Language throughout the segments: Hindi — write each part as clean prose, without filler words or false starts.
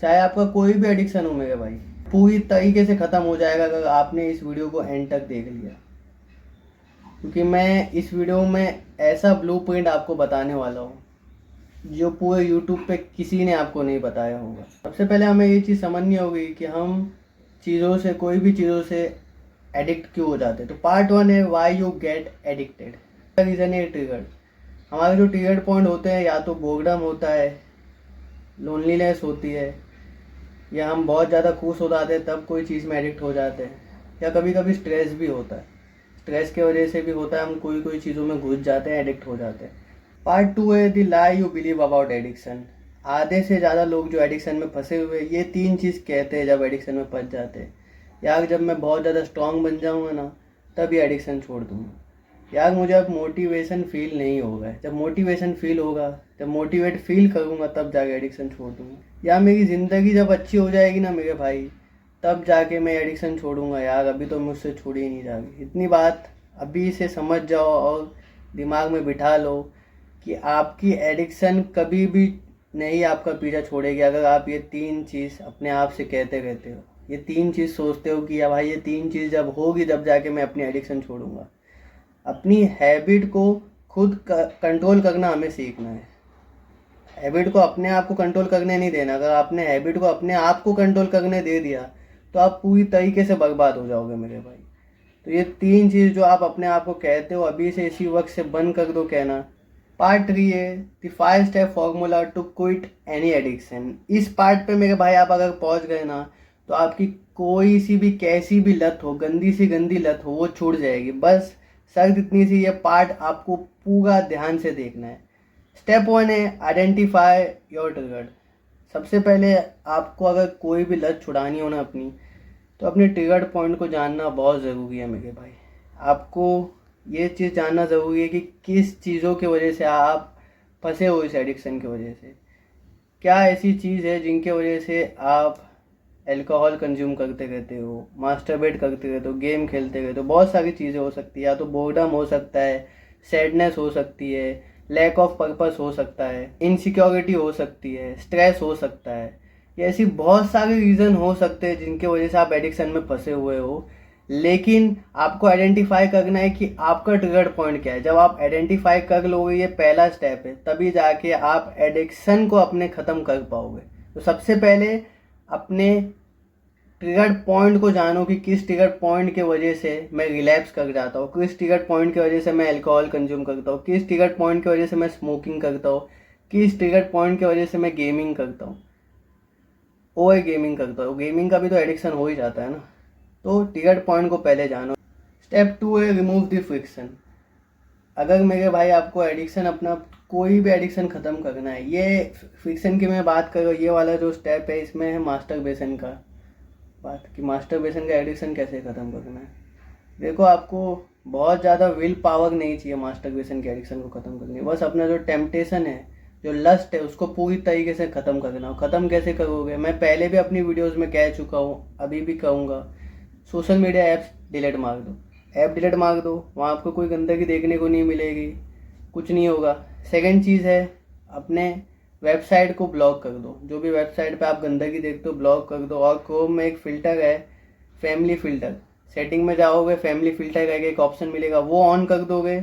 चाहे आपका कोई भी एडिक्शन हो मेरे भाई, पूरी तरीके से ख़त्म हो जाएगा अगर आपने इस वीडियो को एंड तक देख लिया। क्योंकि मैं इस वीडियो में ऐसा ब्लूप्रिंट आपको बताने वाला हूँ जो पूरे यूट्यूब पे किसी ने आपको नहीं बताया होगा। सबसे पहले हमें ये चीज़ समझनी होगी कि हम चीज़ों से, कोई भी चीज़ों से एडिक्ट क्यों हो जाते हैं। तो पार्ट 1 है why you get addicted. Reason है ट्रिगर। हमारे जो ट्रिगर पॉइंट होते हैं, या तो बोर्डम होता है, लोनलीनेस होती है, या हम बहुत ज़्यादा खुश हो जाते हैं तब कोई चीज़ में एडिक्ट हो जाते हैं, या कभी कभी स्ट्रेस भी होता है। स्ट्रेस की वजह से भी होता है, हम कोई कोई चीज़ों में घुस जाते हैं, एडिक्ट हो जाते हैं। पार्ट 2 है the lie you believe about addiction. आधे से ज़्यादा लोग जो एडिक्शन में फंसे हुए ये 3 चीज़ कहते हैं जब एडिक्शन में फंस जाते हैं। यार जब मैं बहुत ज़्यादा स्ट्रांग बन जाऊँगा ना, तब ये एडिक्शन छोड़ दूँगा। यार मुझे अब मोटिवेशन फील नहीं होगा, जब मोटिवेशन फील होगा, जब मोटिवेट फील करूँगा, तब जाके एडिक्शन छोड़ दूँगा। या मेरी ज़िंदगी जब अच्छी हो जाएगी ना मेरे भाई, तब जाके मैं एडिक्शन छोड़ूंगा। यार अभी तो मुझसे छोड़ी ही नहीं जाएगी। इतनी बात अभी से समझ जाओ और दिमाग में बिठा लो कि आपकी एडिक्शन कभी भी नहीं आपका पीछा छोड़ेगी अगर आप ये 3 चीज़ अपने आप से कहते रहते हो, ये 3 चीज़ सोचते हो कि या भाई ये 3 चीज़ जब होगी तब जाके मैं अपनी एडिक्शन छोड़ूंगा। अपनी हैबिट को खुद कंट्रोल करना हमें सीखना है। हैबिट को अपने आप को कंट्रोल करने नहीं देना। अगर आपने हैबिट को अपने आप को कंट्रोल करने दे दिया तो आप पूरी तरीके से बर्बाद हो जाओगे मेरे भाई। तो ये 3 चीज़ जो आप अपने आप को कहते हो, अभी से इसी वक्त से बंद कर दो कहना। पार्ट 3 है the 5 step formula to quit any addiction. इस पार्ट पे मेरे भाई आप अगर पहुंच गए ना, तो आपकी कोई सी भी कैसी भी लत हो, गंदी सी गंदी लत हो, वो छूट जाएगी। बस शर्त इतनी सी, ये पार्ट आपको पूरा ध्यान से देखना है। स्टेप 1 है आइडेंटिफाई योर ट्रिगर। सबसे पहले आपको अगर कोई भी लत छुड़ानी हो ना अपनी, तो अपने ट्रिगर पॉइंट को जानना बहुत ज़रूरी है मेरे भाई। आपको ये चीज़ जानना ज़रूरी है कि किस चीज़ों की वजह से आप फंसे हो इस एडिक्शन की वजह से। क्या ऐसी चीज़ है जिनके वजह से आप अल्कोहल कंज्यूम करते रहते हो, मास्टरबेट करते रहते हो, गेम खेलते रहते हो। बहुत सारी चीज़ें हो सकती है। या तो बोर्डम हो सकता है, सैडनेस हो सकती है, लैक ऑफ पर्पस हो सकता है, इनसिक्योरिटी हो सकती है, स्ट्रेस हो सकता है। ये ऐसी बहुत सारे रीज़न हो सकते हैं जिनके वजह से आप एडिक्शन में फंसे हुए हो। लेकिन आपको आइडेंटिफाई करना है कि आपका ट्रिगर पॉइंट क्या है। जब आप आइडेंटिफाई कर लोगे, ये पहला स्टेप है, तभी जाके आप एडिक्शन को अपने ख़त्म कर पाओगे। तो सबसे पहले अपने ट्रिगर पॉइंट को जानो कि किस ट्रिगर पॉइंट के वजह से मैं रिलैप्स कर जाता हूँ, किस ट्रिगर पॉइंट की वजह से मैं अल्कोहल कंज्यूम करता हूँ, किस ट्रिगर पॉइंट की वजह से मैं स्मोकिंग करता हूँ, किस ट्रिगर पॉइंट की वजह से मैं गेमिंग करता हूँ, ओवर गेमिंग करता हूँ। गेमिंग का भी तो एडिक्शन हो ही जाता है ना। तो ट्रिगर पॉइंट को पहले जानो। स्टेप 2 है रिमूव द फ्रिक्शन। अगर मेरे भाई आपको एडिक्शन, अपना कोई भी एडिक्शन ख़त्म करना है, ये फ्रिक्शन की मैं बात करूँ, ये वाला जो स्टेप है इसमें है मास्टरबेशन का बात, कि मास्टरबेशन का एडिक्शन कैसे ख़त्म करना है। देखो आपको बहुत ज़्यादा विल पावर नहीं चाहिए मास्टरबेशन के एडिक्शन को ख़त्म करने। बस अपना जो टेम्पटेशन है, जो लस्ट है, उसको पूरी तरीके से ख़त्म करना हो। ख़त्म कैसे करोगे, मैं पहले भी अपनी वीडियोस में कह चुका हूँ, अभी भी कहूँगा। सोशल मीडिया ऐप्स डिलीट मार दो। ऐप डिलीट मार दो, वहाँ आपको कोई गंदगी देखने को नहीं मिलेगी, कुछ नहीं होगा। सेकंड चीज़ है अपने वेबसाइट को ब्लॉक कर दो। जो भी वेबसाइट पे आप गंदगी देखते हो ब्लॉक कर दो। और क्रोम में एक फ़िल्टर है, फैमिली फ़िल्टर। सेटिंग में जाओगे, फैमिली फ़िल्टर का एक ऑप्शन मिलेगा, वो ऑन कर दोगे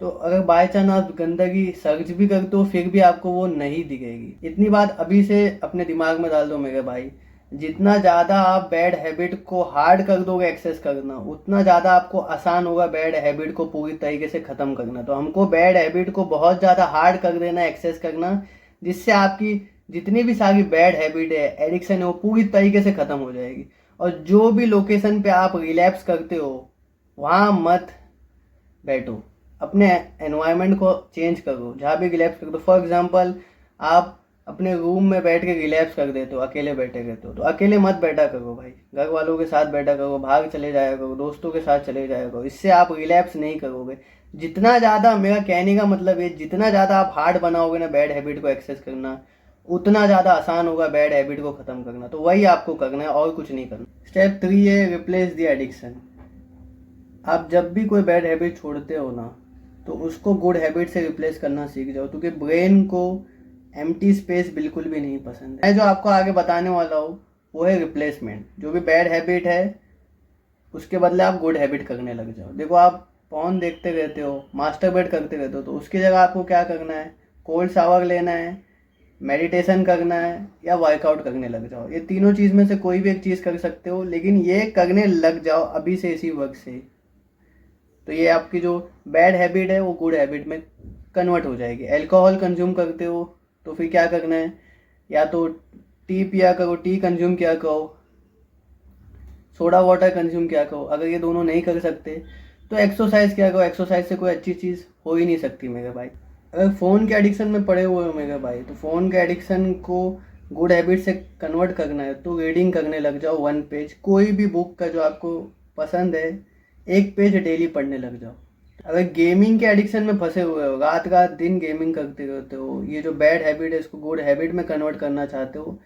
तो अगर बाय चांस आप गंदगी सर्च भी करते हो फिर भी आपको वो नहीं दिखेगी। इतनी बात अभी से अपने दिमाग में डाल दो मेरे भाई। जितना ज़्यादा आप बैड हैबिट को हार्ड कर दोगे एक्सेस करना, उतना ज़्यादा आपको आसान होगा बैड हैबिट को पूरी तरीके से ख़त्म करना। तो हमको बैड हैबिट को बहुत ज़्यादा हार्ड कर देना, एक्सेस करना, जिससे आपकी जितनी भी सारी बैड हैबिट है, एडिक्शन है, वो पूरी तरीके से ख़त्म हो जाएगी। और जो भी लोकेशन पे आप रिलैप्स करते हो वहाँ मत बैठो, अपने एनवायरनमेंट को चेंज करो जहाँ भी रिलैप्स कर दो। फॉर एग्जांपल आप अपने रूम में बैठ के रिलैप्स कर देते हो, अकेले बैठे रहते हो, तो अकेले मत बैठा करो भाई, घर वालों के साथ बैठा करो, बाहर चले जाया करो, दोस्तों के साथ चले जाया करो। इससे आप रिलैप्स नहीं करोगे। जितना ज़्यादा, मेरा कहने का मतलब है, जितना ज़्यादा आप हार्ड बनाओगे ना बैड हैबिट को एक्सेस करना, उतना ज़्यादा आसान होगा बैड हैबिट को ख़त्म करना। तो वही आपको करना है और कुछ नहीं करना। स्टेप 3 है रिप्लेस द एडिक्शन। आप जब भी कोई बैड हैबिट छोड़ते हो ना, तो उसको गुड हैबिट से रिप्लेस करना सीख जाओ। क्योंकि ब्रेन को एम्प्टी स्पेस बिल्कुल भी नहीं पसंद है। मैं जो आपको आगे बताने वाला हूँ वो है रिप्लेसमेंट। जो भी बैड हैबिट है उसके बदले आप गुड हैबिट करने लग जाओ। देखो, आप पॉर्न देखते रहते हो, मास्टरबेट करते रहते हो, तो उसकी जगह आपको क्या करना है, कोल्ड शावर लेना है, मेडिटेशन करना है या वर्कआउट करने लग जाओ। ये तीनों चीज़ में से कोई भी एक चीज़ कर सकते हो, लेकिन ये करने लग जाओ अभी से, इसी वक्त से। तो ये आपकी जो बैड हैबिट है वो गुड हैबिट में कन्वर्ट हो जाएगी। अल्कोहल कंज्यूम करते हो तो फिर क्या करना है, या तो टी पिया करो, टी कंज्यूम किया करो, सोडा वाटर कंज्यूम किया करो। अगर ये दोनों नहीं कर सकते तो एक्सरसाइज किया करो। एक्सरसाइज से कोई अच्छी चीज़ हो ही नहीं सकती मेरे भाई। अगर फ़ोन के एडिक्शन में पड़े हुए हो मेरे भाई, तो फ़ोन के एडिक्शन को गुड हैबिट से कन्वर्ट करना है तो रीडिंग करने लग जाओ। 1 पेज कोई भी बुक का जो आपको पसंद है, 1 पेज डेली पढ़ने लग जाओ। अगर गेमिंग के एडिक्शन में फंसे हुए हो, रात रात दिन गेमिंग करते रहते हो, ये जो बैड हैबिट है इसको गुड हैबिट में कन्वर्ट करना चाहते हो,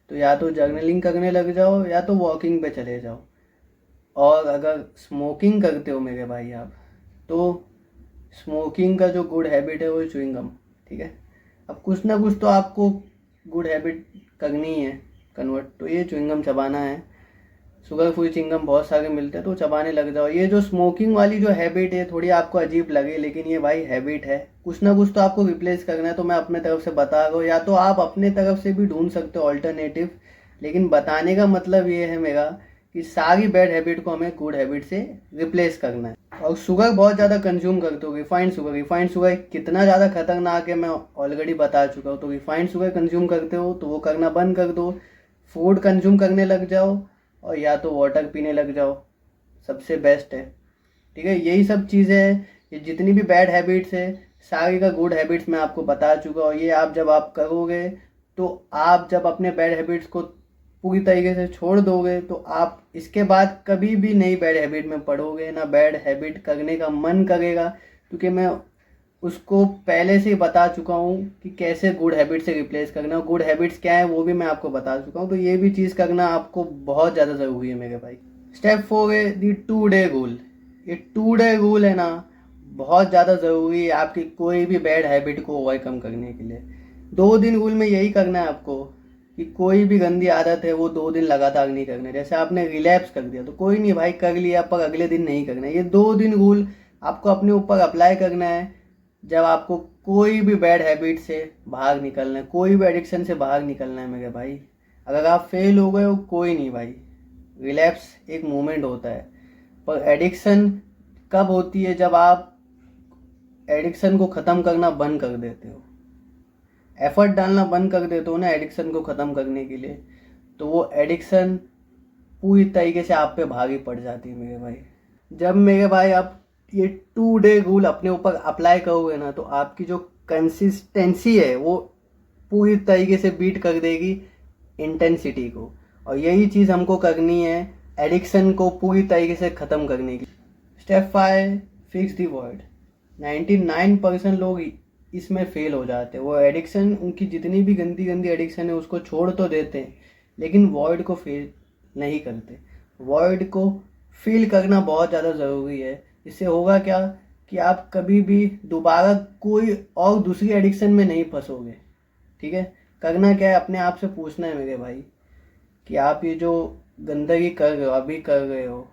तो या तो जर्नलिंग करने लग जाओ या तो वॉकिंग पे चले जाओ। और अगर स्मोकिंग करते हो मेरे भाई आप, तो स्मोकिंग का जो गुड हैबिट है वो च्युइंगम। ठीक है, अब कुछ ना कुछ तो आपको गुड हैबिट करनी है कन्वर्ट, तो ये च्युइंगम चबाना है। शुगर फ्री च्युइंगम बहुत सारे मिलते हैं तो चबाने लग जाओ। ये जो स्मोकिंग वाली जो हैबिट है थोड़ी आपको अजीब लगे, लेकिन ये भाई हैबिट है, कुछ ना कुछ तो आपको रिप्लेस करना है। तो मैं अपने तरफ से बता रहा हूँ, या तो आप अपने तरफ से भी ढूंढ सकते हो ऑल्टरनेटिव, लेकिन बताने का मतलब ये है मेरा कि सारी बैड हैबिट को हमें गुड हैबिट से रिप्लेस करना है। और शुगर बहुत ज़्यादा कंज्यूम करते हो, रिफाइंड शुगर कितना ज़्यादा खतरनाक है मैं ऑलरेडी बता चुका हूँ। तो रिफाइंड शुगर कंज्यूम करते हो तो वो करना बंद कर दो, फूड कंज्यूम करने लग जाओ, और या तो वाटर पीने लग जाओ, सबसे बेस्ट है। ठीक है, यही सब चीज़ें हैं, ये जितनी भी बैड हैबिट्स है सारी का गुड हैबिट्स मैं आपको बता चुका हूँ। ये आप जब आप करोगे, तो आप जब अपने बैड हैबिट्स को पूरी तरीके से छोड़ दोगे तो आप इसके बाद कभी भी नई बैड हैबिट में पड़ोगे ना, बैड हैबिट करने का मन करेगा, क्योंकि मैं उसको पहले से ही बता चुका हूँ कि कैसे गुड हैबिट से रिप्लेस करना है। गुड हैबिट्स क्या है वो भी मैं आपको बता चुका हूँ, तो ये भी चीज़ करना आपको बहुत ज़्यादा ज़रूरी है मेरे भाई। स्टेप 4 है दी 2 डे रूल। ये 2 डे रूल है ना, बहुत ज़्यादा ज़रूरी है आपकी कोई भी बैड हैबिट को ओवरकम करने के लिए। 2 दिन रूल में यही करना है आपको कि कोई भी गंदी आदत है वो 2 दिन लगातार नहीं करना है। जैसे आपने रिलैप्स कर दिया तो कोई नहीं भाई, कर लिया, पर अगले दिन नहीं करना है। ये 2 दिन रूल आपको अपने ऊपर अप्लाई करना है जब आपको कोई भी बैड हैबिट से बाहर निकलना है, कोई भी एडिक्शन से बाहर निकलना है मेरे भाई। अगर आप फेल हो गए हो कोई नहीं भाई, रिलैप्स एक मोमेंट होता है, पर एडिक्शन कब होती है, जब आप एडिक्शन को ख़त्म करना बंद कर देते हो, एफर्ट डालना बंद कर देते हो ना एडिक्शन को ख़त्म करने के लिए, तो वो एडिक्शन पूरी तरीके से आप पे भारी पड़ जाती है मेरे भाई। जब मेरे भाई आप ये 2 डे रूल अपने ऊपर अप्लाई करोगे ना, तो आपकी जो कंसिस्टेंसी है वो पूरी तरीके से बीट कर देगी इंटेंसिटी को। और यही चीज़ हमको करनी है एडिक्शन को पूरी तरीके से ख़त्म करने की। स्टेप 5, फिक्स दी वॉइड। 99% लोग इसमें फेल हो जाते हैं। वो एडिक्शन, उनकी जितनी भी गंदी गंदी एडिक्शन है उसको छोड़ तो देते हैं, लेकिन वॉइड को फील नहीं करते। वॉइड को फील करना बहुत ज़्यादा ज़रूरी है। इससे होगा क्या कि आप कभी भी दोबारा कोई और दूसरी एडिक्शन में नहीं फंसोगे। ठीक है, करना क्या है, अपने आप से पूछना है मेरे भाई कि आप ये जो गंदगी कर रहे हो, अभी कर रहे हो,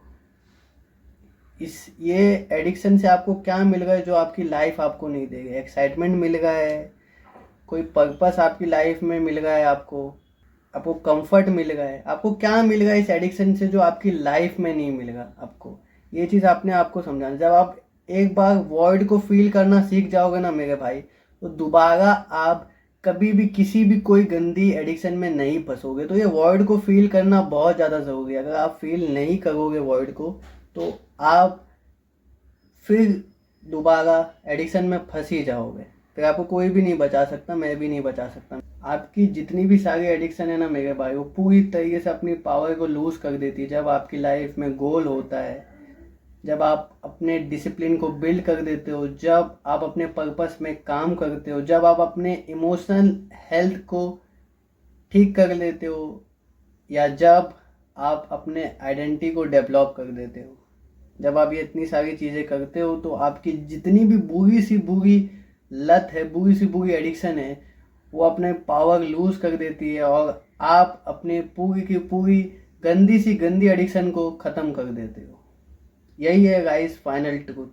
ये एडिक्शन से आपको क्या मिल रहा है जो आपकी लाइफ आपको नहीं देगी। एक्साइटमेंट मिल रहा है, कोई पर्पस आपकी लाइफ में मिल रहा है, आपको कंफर्ट मिल रहा है, आपको क्या मिल रहा है इस एडिक्शन से जो आपकी लाइफ में नहीं मिल रहा आपको। ये चीज़ अपने आप को समझाना। जब आप एक बार वॉइड को फील करना सीख जाओगे ना मेरे भाई, तो दोबारा आप कभी भी किसी भी कोई गंदी एडिक्शन में नहीं फंसोगे। तो ये वॉइड को फील करना बहुत ज़्यादा ज़रूरी है। अगर आप फील नहीं करोगे वॉइड को, तो आप फिर दोबारा एडिक्शन में फंस ही जाओगे। फिर आपको कोई भी नहीं बचा सकता, मैं भी नहीं बचा सकता। आपकी जितनी भी सारी एडिक्शन है ना मेरे भाई, वो पूरी तरीके से अपनी पावर को लूज़ कर देती है जब आपकी लाइफ में गोल होता है, जब आप अपने डिसिप्लिन को बिल्ड कर देते हो, जब आप अपने पर्पस में काम करते हो, जब आप अपने इमोशनल हेल्थ को ठीक कर लेते हो, या जब आप अपने आइडेंटिटी को डेवलप कर देते हो। जब आप ये इतनी सारी चीज़ें करते हो तो आपकी जितनी भी बुरी सी बुरी लत है, बुरी सी बुरी एडिक्शन है, वो अपने पावर लूज कर देती है और आप अपनी पूरी की पूरी गंदी सी गंदी एडिक्शन को ख़त्म कर देते हो। यही है गाइस फाइनल ट्रूथ।